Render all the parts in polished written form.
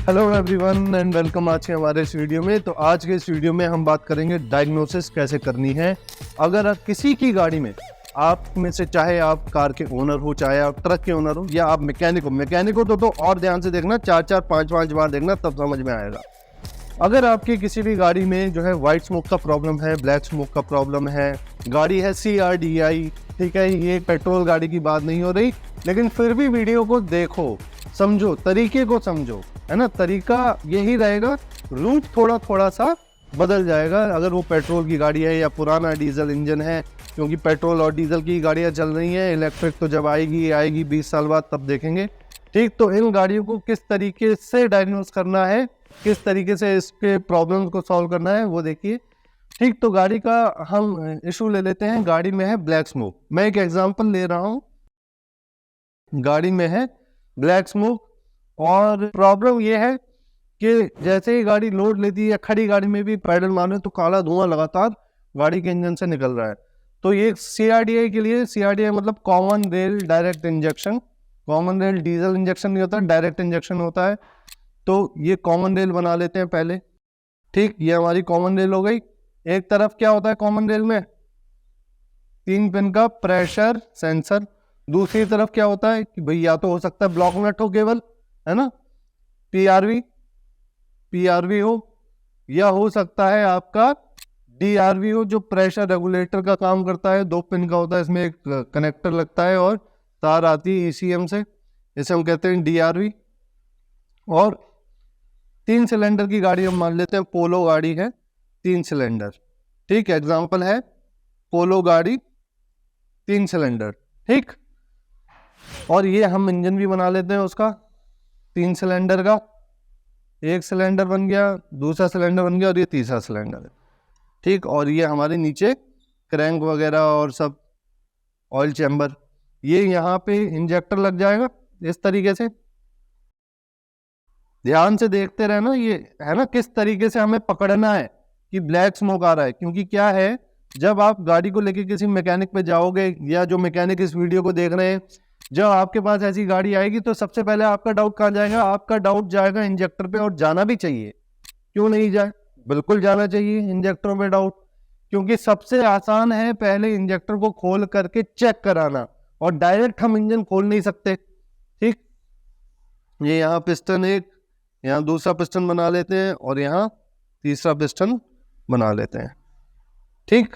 Hello everyone and welcome आज के हमारे इस वीडियो में। तो आज के इस वीडियो में हम बात करेंगे डायग्नोसिस कैसे करनी है। अगर आप किसी की गाड़ी में, आप में से चाहे आप कार के ओनर हो, चाहे आप ट्रक के ओनर हो, या आप मैकेनिक हो तो और ध्यान से देखना, 4-4 5-5 बार देखना, तब समझ में आएगा। अगर आपकी किसी भी गाड़ी में जो है वाइट स्मोक का प्रॉब्लम है, ब्लैक स्मोक का प्रॉब्लम है, गाड़ी है CRDI, ठीक है, ये पेट्रोल गाड़ी की बात नहीं हो रही, लेकिन फिर भी वीडियो को देखो, समझो, तरीके को समझो, है ना। तरीका यही रहेगा, रूट थोड़ा थोड़ा सा बदल जाएगा अगर वो पेट्रोल की गाड़ी है या पुराना डीजल इंजन है, क्योंकि पेट्रोल और डीजल की गाड़ियां चल रही हैं। इलेक्ट्रिक तो जब आएगी 20 साल बाद, तब देखेंगे। ठीक, तो इन गाड़ियों को किस तरीके से डायग्नोस करना है, किस तरीके से इसके प्रॉब्लम को सॉल्व करना है, वो देखिए। ठीक, तो गाड़ी का हम इशू ले लेते हैं। गाड़ी में है ब्लैक स्मोक। मैं एक एग्जांपल ले रहा हूँ। गाड़ी में है ब्लैक स्मोक और प्रॉब्लम ये है कि जैसे ही गाड़ी लोड लेती है या खड़ी गाड़ी में भी पैडल मारे तो काला धुआं लगातार गाड़ी के इंजन से निकल रहा है। तो ये CRDI के लिए, CRDI मतलब common rail direct injection. Common rail diesel injection नहीं होता, डायरेक्ट इंजेक्शन होता है। तो ये कॉमन रेल बना लेते हैं पहले। ठीक, ये हमारी कॉमन रेल हो गई। एक तरफ क्या होता है कॉमन रेल में, 3 पिन का प्रेशर सेंसर। दूसरी तरफ क्या होता है कि भाई या तो हो सकता है ब्लॉक नट हो केवल, है ना, PRV हो, या हो सकता है आपका DRV हो, जो प्रेशर रेगुलेटर का काम करता है। 2 पिन का होता है, इसमें एक कनेक्टर लगता है और तार आती है ECM से, इसे हम कहते हैं DRV। और 3 सिलेंडर की गाड़ी हम मान लेते हैं, पोलो गाड़ी है 3 सिलेंडर। ठीक, एग्जाम्पल है पोलो गाड़ी 3 सिलेंडर। ठीक, और ये हम इंजन भी बना लेते हैं उसका 3 सिलेंडर का। एक सिलेंडर बन गया, दूसरा सिलेंडर बन गया और ये तीसरा सिलेंडर है। ठीक, और ये हमारे नीचे क्रैंक वगैरह और सब ऑयल चैम्बर, ये यहाँ पे इंजेक्टर लग जाएगा इस तरीके से। ध्यान से देखते रहना, ये है ना किस तरीके से हमें पकड़ना है कि ब्लैक स्मोक आ रहा है। क्योंकि क्या है, जब आप गाड़ी को लेके किसी मैकेनिक पे जाओगे, या जो मैकेनिक इस वीडियो को देख रहे हैं, जब आपके पास ऐसी गाड़ी आएगी तो सबसे पहले आपका डाउट कहाँ जाएगा? आपका डाउट जाएगा इंजेक्टर पे। और जाना भी चाहिए, क्यों नहीं जाए, बिल्कुल जाना चाहिए इंजेक्टरों पे डाउट, क्योंकि सबसे आसान है पहले इंजेक्टर को खोल करके चेक कराना, और डायरेक्ट हम इंजन खोल नहीं सकते। ठीक, ये यहाँ पिस्टन एक, यहाँ दूसरा पिस्टन बना लेते हैं और यहाँ तीसरा पिस्टन बना लेते हैं। ठीक,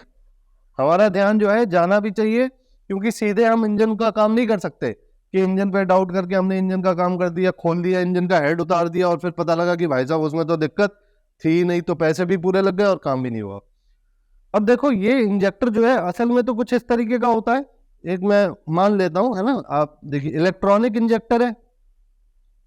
हमारा ध्यान जो है जाना भी चाहिए, क्योंकि सीधे हम इंजन का काम नहीं कर सकते कि इंजन पे डाउट करके हमने इंजन का काम कर दिया, खोल दिया, इंजन का हेड उतार दिया और फिर पता लगा कि भाई साहब उसमें तो दिक्कत थी नहीं, तो पैसे भी पूरे लग गए और काम भी नहीं हुआ। अब देखो, ये इंजेक्टर जो है असल में तो कुछ इस तरीके का होता है। एक मैं मान लेता हूँ, है ना, आप देखिए, इलेक्ट्रॉनिक इंजेक्टर है।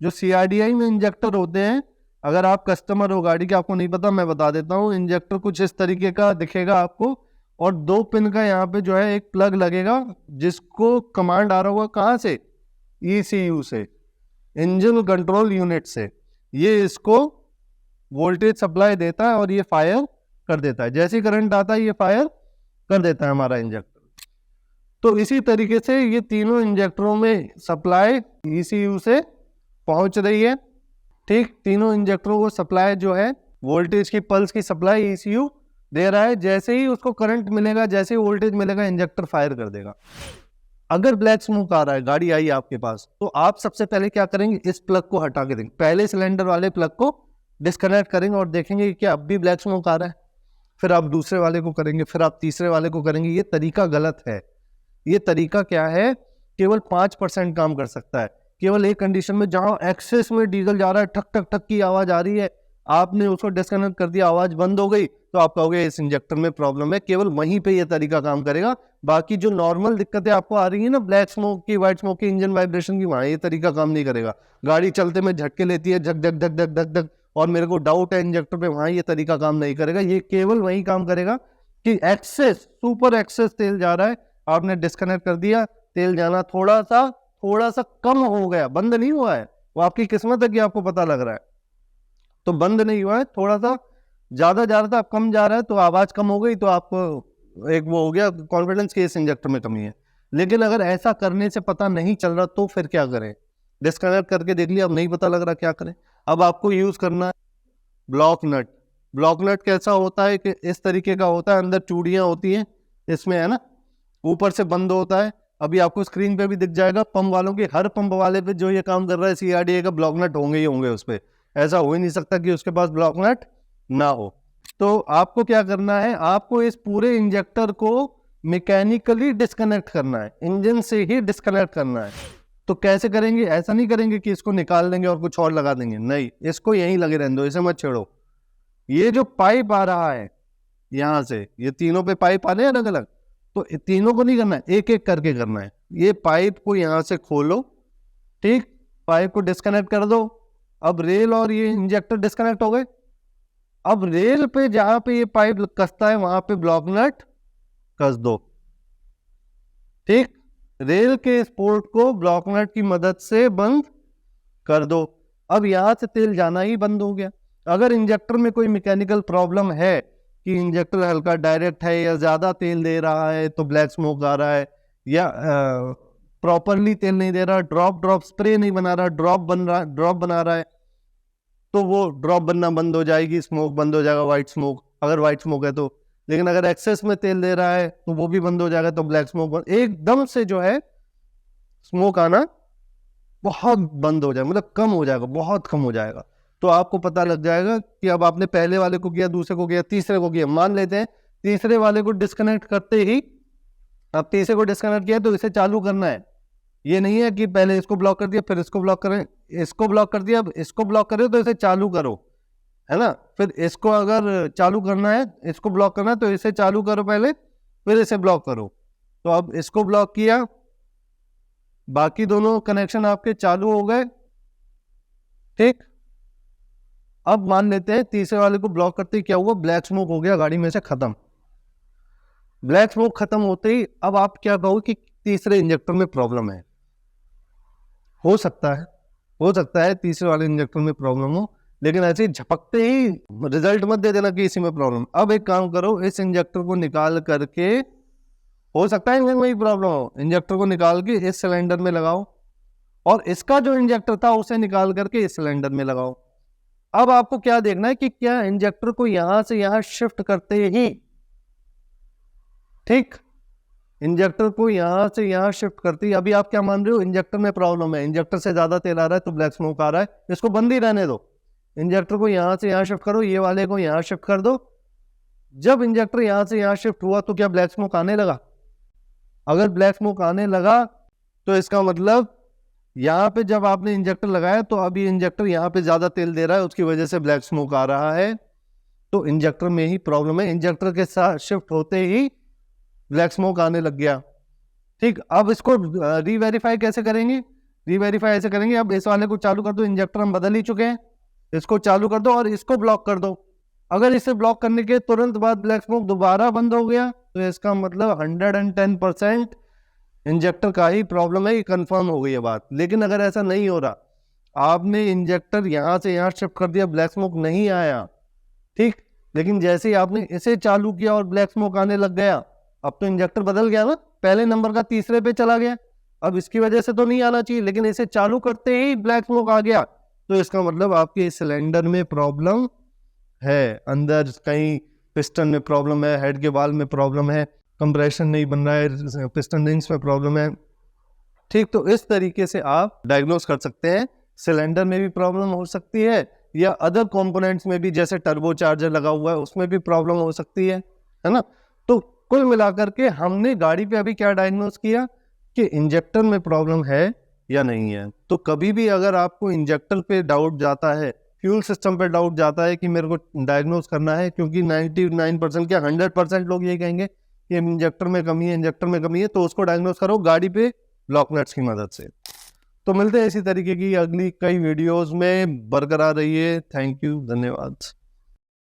जो CRDI में इंजेक्टर होते हैं, अगर आप कस्टमर हो गाड़ी के, आपको नहीं पता, मैं बता देता हूँ। इंजेक्टर कुछ इस तरीके का दिखेगा आपको, और 2 पिन का यहाँ पे जो है एक प्लग लगेगा, जिसको कमांड आ रहा होगा कहाँ से? ECU से, इंजन कंट्रोल यूनिट से। ये इसको वोल्टेज सप्लाई देता है और ये फायर कर देता है। जैसे करंट आता है ये फायर कर देता है हमारा इंजेक्टर। तो इसी तरीके से ये तीनों इंजेक्टरों में सप्लाई ECU से पहुंच रही है। ठीक, तीनों इंजेक्टरों को सप्लाई जो है, वोल्टेज की पल्स की सप्लाई ECU दे रहा है। जैसे ही उसको करंट मिलेगा, जैसे ही वोल्टेज मिलेगा, इंजेक्टर फायर कर देगा। अगर ब्लैक स्मोक आ रहा है, गाड़ी आई आपके पास, तो आप सबसे पहले क्या करेंगे? इस प्लग को हटा के देंगे, पहले सिलेंडर वाले प्लग को डिस्कनेक्ट करेंगे और देखेंगे कि अब भी ब्लैक स्मोक आ रहा है। फिर आप दूसरे वाले को करेंगे, फिर आप तीसरे वाले को करेंगे। ये तरीका गलत है। ये तरीका क्या है, केवल 5% काम कर सकता है। केवल एक कंडीशन में, जहां एक्सेस में डीजल जा रहा है, ठक ठक ठक की आवाज आ रही है, आपने उसको डिस्कनेक्ट कर दिया, आवाज बंद हो गई, तो आप कहोगे इस इंजेक्टर में प्रॉब्लम है। केवल वहीं पे ये तरीका काम करेगा। बाकी जो नॉर्मल दिक्कतें आपको आ रही है ना, ब्लैक स्मोक की, व्हाइट स्मोक की, इंजन वाइब्रेशन की, वहां ये तरीका काम नहीं करेगा। गाड़ी चलते में झटके लेती है, झक झक धक धक धक धक, और मेरे को डाउट है इंजेक्टर पे, वहां ये तरीका काम नहीं करेगा। ये केवल वही काम करेगा कि एक्सेस, सुपर एक्सेस तेल जा रहा है, आपने डिस्कनेक्ट कर दिया, तेल जाना थोड़ा सा कम हो गया, बंद नहीं हुआ है। वो आपकी किस्मत है कि आपको पता लग रहा है, तो बंद नहीं हुआ है, थोड़ा सा ज्यादा जा रहा था, अब कम जा रहा है, तो आवाज कम हो गई, तो आपको एक वो हो गया कॉन्फिडेंस कि इस इंजेक्टर में कमी है। लेकिन अगर ऐसा करने से पता नहीं चल रहा, तो फिर क्या करें? डिस्कनेक्ट करके देख लिया, अब नहीं पता लग रहा, क्या करें? अब आपको यूज करना है ब्लॉक नट। ब्लॉक नट कैसा होता है कि इस तरीके का होता है, अंदर चूड़ियां होती हैं इसमें, है ना, ऊपर से बंद होता है। अभी आपको स्क्रीन पे भी दिख जाएगा, पंप वालों के, हर पंप वाले पे जो ये काम कर रहा है CRDA का ब्लॉक नट होंगे ही होंगे उस पे, ऐसा हो ही नहीं सकता कि उसके पास ब्लॉक नट ना हो। तो आपको क्या करना है, आपको इस पूरे इंजेक्टर को मैकेनिकली डिस्कनेक्ट करना है, इंजन से ही डिस्कनेक्ट करना है। तो कैसे करेंगे, ऐसा नहीं करेंगे कि इसको निकाल देंगे और कुछ और लगा देंगे, नहीं, इसको यहीं लगे रहने दो, इसे मत छेड़ो। ये जो पाइप आ रहा है यहाँ से, ये तीनों पे पाइप आ रहे हैं अलग अलग, तो तीनों को नहीं करना है, एक एक करके करना है। ये पाइप को यहाँ से खोलो, ठीक, पाइप को डिस्कनेक्ट कर दो। अब रेल और ये इंजेक्टर डिस्कनेक्ट हो गए। अब रेल पे जहां पे ये पाइप कसता है वहां पे ब्लॉक नट कस दो, ठीक, रेल के स्पोर्ट को ब्लॉक नट की मदद से बंद कर दो। अब यहां से तेल जाना ही बंद हो गया। अगर इंजेक्टर में कोई मैकेनिकल प्रॉब्लम है कि इंजेक्टर हल्का डायरेक्ट है या ज्यादा तेल दे रहा है तो ब्लैक स्मोक आ रहा है, या प्रॉपरली तेल नहीं दे रहा, ड्रॉप स्प्रे नहीं बना रहा, ड्रॉप बना रहा है, तो वो ड्रॉप बनना बंद हो जाएगी, स्मोक बंद हो जाएगा, व्हाइट स्मोक, अगर व्हाइट स्मोक है तो। लेकिन अगर एक्सेस में तेल दे रहा है तो वो भी बंद हो जाएगा, तो ब्लैक स्मोक एकदम से जो है स्मोक आना बहुत बंद हो जाएगा, मतलब कम हो जाएगा, बहुत कम हो जाएगा। तो आपको पता लग जाएगा कि अब आपने पहले वाले को किया, दूसरे को किया, तीसरे को किया। मान लेते हैं तीसरे वाले को डिस्कनेक्ट करते ही, अब तीसरे को डिस्कनेक्ट किया तो इसे चालू करना है। ये नहीं है कि पहले इसको ब्लॉक कर दिया फिर इसको ब्लॉक करें, इसको ब्लॉक कर दिया अब इसको ब्लॉक करें तो इसे चालू करो, है ना, फिर इसको अगर चालू करना है, इसको ब्लॉक करना है तो इसे चालू करो पहले, फिर इसे ब्लॉक करो। तो अब इसको ब्लॉक किया, बाकी दोनों कनेक्शन आपके चालू हो गए, ठीक। अब मान लेते हैं तीसरे वाले को ब्लॉक करते ही क्या हुआ, ब्लैक स्मोक हो गया गाड़ी में से खत्म। ब्लैक स्मोक खत्म होते ही अब आप क्या कहो कि तीसरे इंजेक्टर में प्रॉब्लम है। हो सकता है तीसरे वाले इंजेक्टर में प्रॉब्लम हो, लेकिन ऐसे झपकते ही रिजल्ट मत दे देना कि इसी में प्रॉब्लम। अब एक काम करो, इस इंजेक्टर को निकाल करके, हो सकता है इंजन में ही प्रॉब्लम हो, इंजेक्टर को निकाल के इस सिलेंडर में लगाओ और इसका जो इंजेक्टर था उसे निकाल करके इस सिलेंडर में लगाओ। अब आपको क्या देखना है कि क्या इंजेक्टर को यहां से यहां शिफ्ट करते ही, ठीक, इंजेक्टर को यहां से यहां शिफ्ट करते ही, अभी आप क्या मान रहे हो, इंजेक्टर में प्रॉब्लम है, इंजेक्टर से ज्यादा तेल आ रहा है तो ब्लैक स्मोक आ रहा है, इसको बंद ही रहने दो। इंजेक्टर को यहां से यहां शिफ्ट करो, ये वाले को यहां शिफ्ट कर दो। जब इंजेक्टर यहां से यहां शिफ्ट हुआ तो क्या ब्लैक स्मोक आने लगा? अगर ब्लैक स्मोक आने लगा तो इसका मतलब यहाँ पे जब आपने इंजेक्टर लगाया तो अभी इंजेक्टर यहाँ पे ज्यादा तेल दे रहा है, उसकी वजह से ब्लैक स्मोक आ रहा है, तो इंजेक्टर में ही प्रॉब्लम है। इंजेक्टर के साथ शिफ्ट होते ही ब्लैक स्मोक आने लग गया, ठीक। अब इसको रीवेरीफाई कैसे करेंगे? रीवेरीफाई ऐसे करेंगे, अब इस वाले को चालू कर दो, इंजेक्टर हम बदल ही चुके हैं, इसको चालू कर दो और इसको ब्लॉक कर दो। अगर इसे ब्लॉक करने के तुरंत बाद ब्लैक स्मोक दोबारा बंद हो गया तो इसका मतलब 110% इंजेक्टर का ही प्रॉब्लम है, ये कंफर्म हो गई है बात। लेकिन अगर ऐसा नहीं हो रहा, आपने इंजेक्टर यहाँ से यहाँ शिफ्ट कर दिया, ब्लैक स्मोक नहीं आया, ठीक, लेकिन जैसे ही आपने इसे चालू किया और ब्लैक स्मोक आने लग गया, अब तो इंजेक्टर बदल गया ना, पहले नंबर का तीसरे पे चला गया। अब इसकी वजह से तो नहीं आना चाहिए, लेकिन इसे चालू करते ही ब्लैक स्मोक आ गया, तो इसका मतलब आपके सिलेंडर में प्रॉब्लम है, अंदर कहीं पिस्टन में प्रॉब्लम है, हेड के वाल्व में प्रॉब्लम है, कंप्रेशन नहीं बन रहा है, पिस्टन रिंग्स में प्रॉब्लम है, ठीक। तो इस तरीके से आप डायग्नोस कर सकते हैं। सिलेंडर में भी प्रॉब्लम हो सकती है या अदर कंपोनेंट्स में भी, जैसे टर्बो चार्जर लगा हुआ है उसमें भी प्रॉब्लम हो सकती है ना। तो कुल मिलाकर के हमने गाड़ी पे अभी क्या डायग्नोस किया कि इंजेक्टर में प्रॉब्लम है या नहीं है। तो कभी भी अगर आपको इंजेक्टर पे डाउट जाता है, फ्यूल सिस्टम पे डाउट जाता है कि मेरे को डायग्नोस करना है, क्योंकि 99% क्या 100% लोग ये कहेंगे कि इंजेक्टर में कमी है, इंजेक्टर में कमी है, तो उसको डायग्नोस करो गाड़ी पे ब्लॉक नट्स की मदद से। तो मिलते हैं इसी तरीके की अगली कई वीडियोस में, बरकरार रहिए। थैंक यू, धन्यवाद।